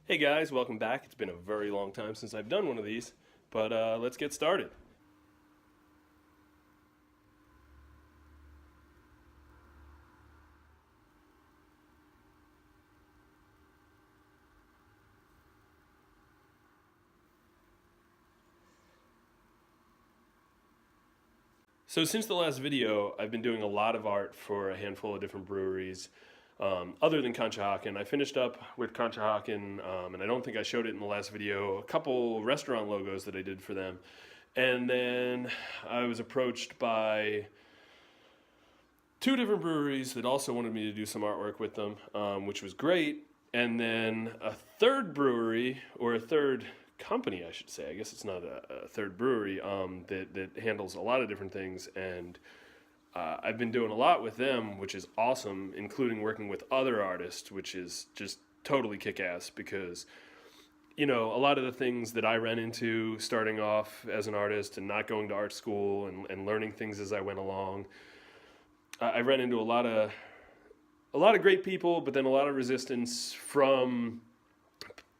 Hey guys, welcome back. It's been a very long time since I've done one of these, but let's get started. So since the last video, I've been doing a lot of art for a handful of different breweries, other than Conshohocken. I finished up with Conshohocken, and I don't think I showed it in the last video, a couple restaurant logos that I did for them. And then I was approached by two different breweries that also wanted me to do some artwork with them, which was great. And then a third brewery, or a third company, I should say. I guess it's not a third brewery that handles a lot of different things, and I've been doing a lot with them, which is awesome, including working with other artists, which is just totally kick-ass because, you know, a lot of the things that I ran into starting off as an artist and not going to art school and learning things as I went along, I ran into a lot of great people, but then a lot of resistance from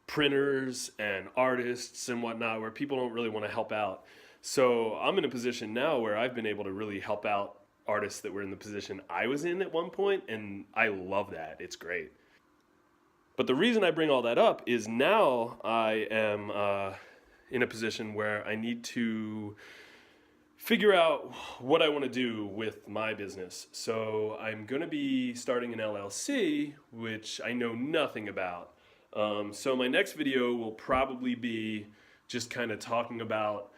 printers and artists and whatnot, where people don't really want to help out. So I'm in a position now where I've been able to really help out artists that were in the position I was in at one point, and I love that. It's great. But the reason I bring all that up is now I am in a position where I need to figure out what I want to do with my business. So I'm going to be starting an LLC, which I know nothing about. So my next video will probably be just kind of talking about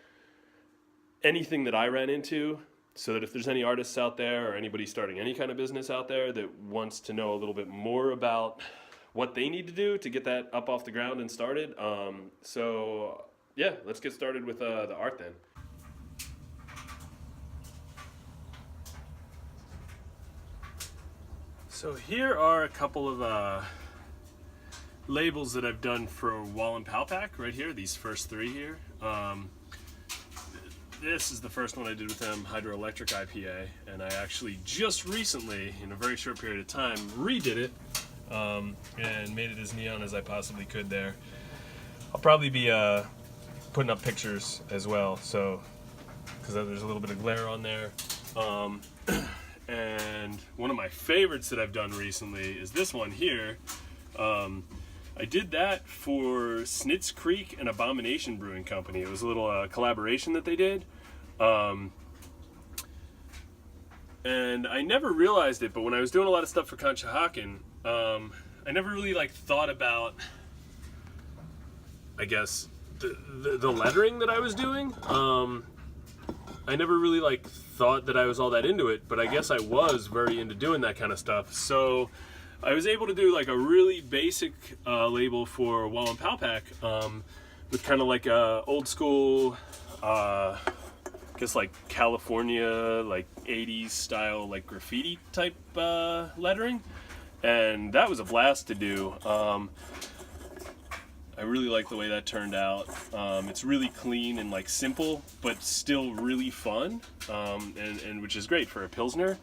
anything that I ran into, so that if there's any artists out there or anybody starting any kind of business out there that wants to know a little bit more about what they need to do to get that up off the ground and started. So yeah, let's get started with the art then. So here are a couple of labels that I've done for Wall and Palpak right here, these first three here. This is the first one I did with them, Hydroelectric IPA, and I actually just recently, in a very short period of time, redid it and made it as neon as I possibly could there. I'll probably be putting up pictures as well, so because there's a little bit of glare on there. And one of my favorites that I've done recently is this one here. I did that for Snitz Creek and Abomination Brewing Company. It was a little collaboration that they did. And I never realized it, but when I was doing a lot of stuff for Conshohocken, I never really thought about, I guess, the lettering that I was doing. I never really thought that I was all that into it, but I guess I was very into doing that kind of stuff. So I was able to do a really basic label for Wall and Palpak with kind of a old school, I guess California 80s style graffiti type lettering, and that was a blast to do. I really like the way that turned out. It's really clean and simple, but still really fun, and which is great for a Pilsner.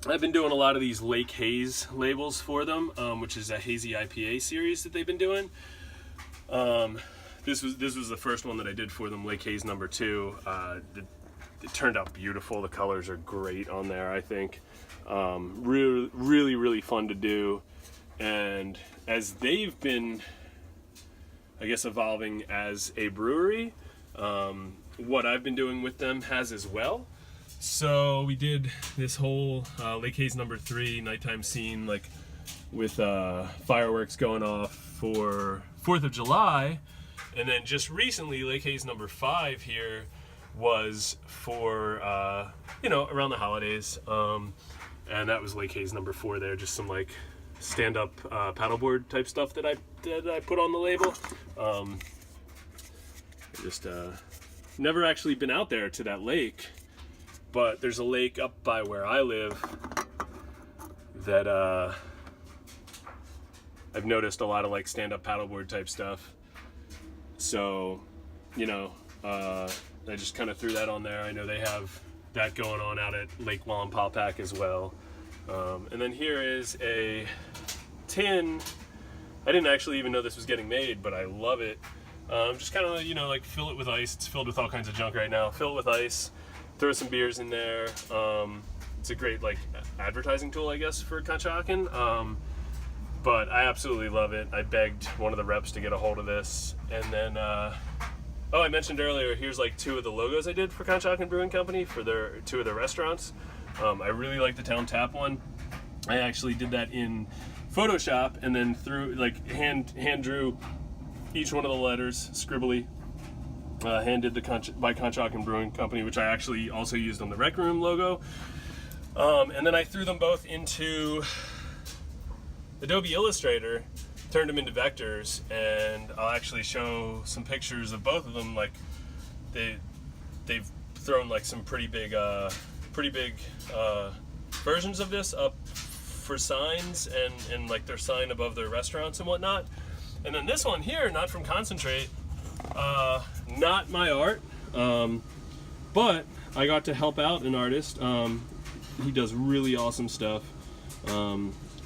I've been doing a lot of these Lake Haze labels for them, which is a hazy IPA series that they've been doing. This was the first one that I did for them, Lake Haze number 2. It turned out beautiful. The colors are great on there, I think. Really fun to do. And as they've been, I guess, evolving as a brewery, what I've been doing with them has as well. So we did this whole Lake Haze number 3 nighttime scene, with fireworks going off for 4th of July, and then just recently Lake Haze number 5 here was for around the holidays, and that was Lake Haze number 4 there, just some stand-up paddleboard type stuff that I put on the label. I just never actually been out there to that lake. But there's a lake up by where I live that I've noticed a lot of stand-up paddleboard type stuff. So, I just kind of threw that on there. I know they have that going on out at Lake Wall and Palpak as well. And then here is a tin I didn't actually even know this was getting made, but I love it. Just kind of, you know, like fill it with ice. It's filled with all kinds of junk right now. Fill it with ice, throw some beers in there. It's a great like advertising tool, I guess, for Conshohocken. But I absolutely love it. I begged one of the reps to get a hold of this, and then oh, I mentioned earlier, here's like 2 of the logos I did for Conshohocken Brewing Company for their 2 of their restaurants. I really like the Town Tap one. I actually did that in Photoshop and then through like hand drew each one of the letters scribbly. Hand did the by Conshohocken Brewing Company, which I actually also used on the Rec Room logo. And then I threw them both into Adobe Illustrator, turned them into vectors, and I'll actually show some pictures of both of them. Like they've thrown like some pretty big versions of this up for signs and like their sign above their restaurants and whatnot. And then this one here, not from Concentrate, not my art, but I got to help out an artist. He does really awesome stuff.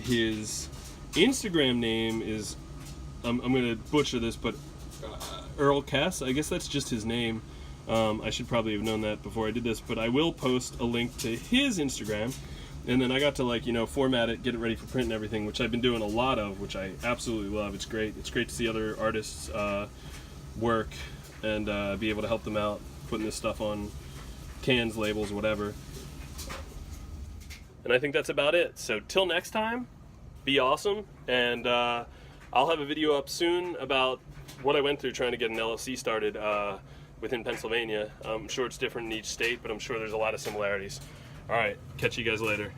His Instagram name is, I'm gonna butcher this, but Earl Kess, I guess that's just his name. I should probably have known that before I did this, but I will post a link to his Instagram. And then I got to, like, you know, format it, get it ready for print and everything, which I've been doing a lot of, which I absolutely love. It's great. It's great to see other artists work and be able to help them out, putting this stuff on cans, labels, whatever. And I think that's about it. So till next time, be awesome. And I'll have a video up soon about what I went through trying to get an LLC started within Pennsylvania. I'm sure it's different in each state, but I'm sure there's a lot of similarities. All right, catch you guys later.